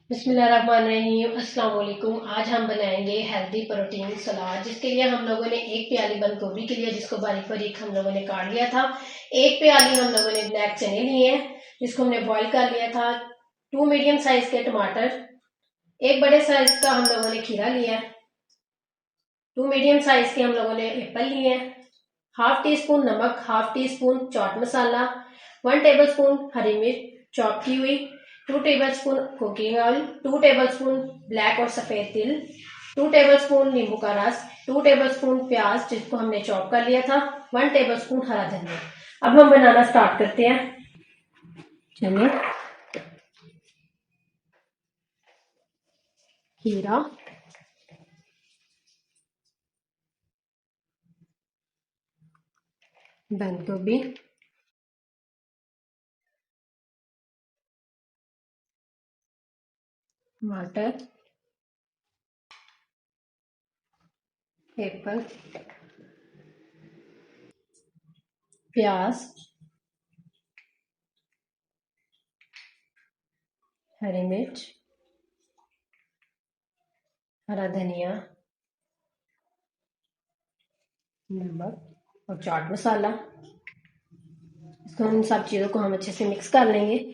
बिस्मिल्लाहिर्रहमानिर्रहीम। अस्सलाम वालेकुम। आज हम बनाएंगे हेल्दी प्रोटीन सलाद, जिसके लिए हम लोगों ने एक प्याली बंद गोभी के लिए, जिसको बारीक बारीक हम लोगों ने काट लिया था। एक प्याली हम लोगों ने ब्लैक चने लिए हैं, जिसको हमने बॉईल कर लिया था। 2 मीडियम साइज के टमाटर, एक बड़े साइज का हम लोगों ने खीरा लिया है। 2 मीडियम साइज के हम लोगों ने एप्पल लिए हैं। हाफ टी स्पून नमक, half tea spoon chaat masala, 1 table spoon हरी मिर्च चॉप की हुई, 2 table spoon cooking oil, 2 table spoon black और सफेद तिल, 2 टेबल स्पून नींबू का रस, 2 टेबल स्पून प्याज जिसको हमने चॉप कर लिया था, 1 टेबल स्पून हरा धनिया। अब हम बनाना स्टार्ट करते हैं। चलिए, खीरा, बंद गोभी, टमाटर, एप्पल, प्याज, हरी मिर्च, हरा धनिया, नमक और चाट मसाला। इसको इन सब चीजों को हम अच्छे से मिक्स कर लेंगे।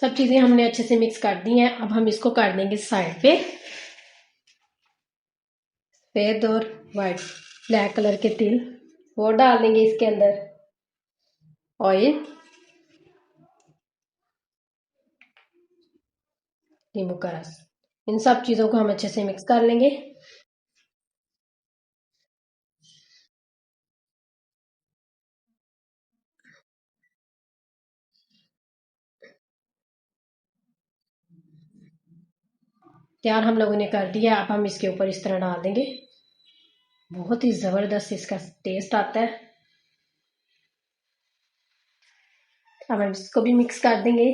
सब चीजें हमने अच्छे से मिक्स कर दी हैं। अब हम इसको कर देंगे साइड पे। सफेद और वाइट ब्लैक कलर के तिल वो डाल देंगे इसके अंदर। ऑयल, नींबू का रस, इन सब चीजों को हम अच्छे से मिक्स कर लेंगे। तैयार हम लोगों ने कर दिया। अब हम इसके ऊपर इस तरह डाल देंगे। बहुत ही जबरदस्त इसका टेस्ट आता है। अब हम इसको भी मिक्स कर देंगे।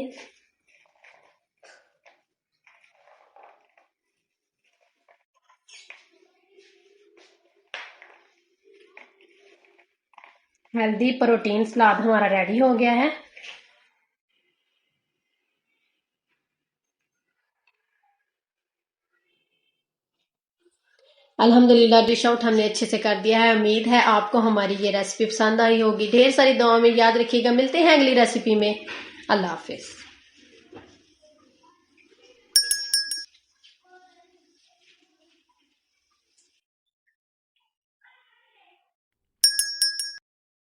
हेल्दी प्रोटीन सलाद हमारा रेडी हो गया है। अल्हम्दुलिल्लाह डिश आउट हमने अच्छे से कर दिया है। उम्मीद है आपको हमारी ये रेसिपी पसंद आई होगी। ढेर सारी दुआओं में याद रखिएगा। मिलते हैं अगली रेसिपी में। अल्लाह हाफिज।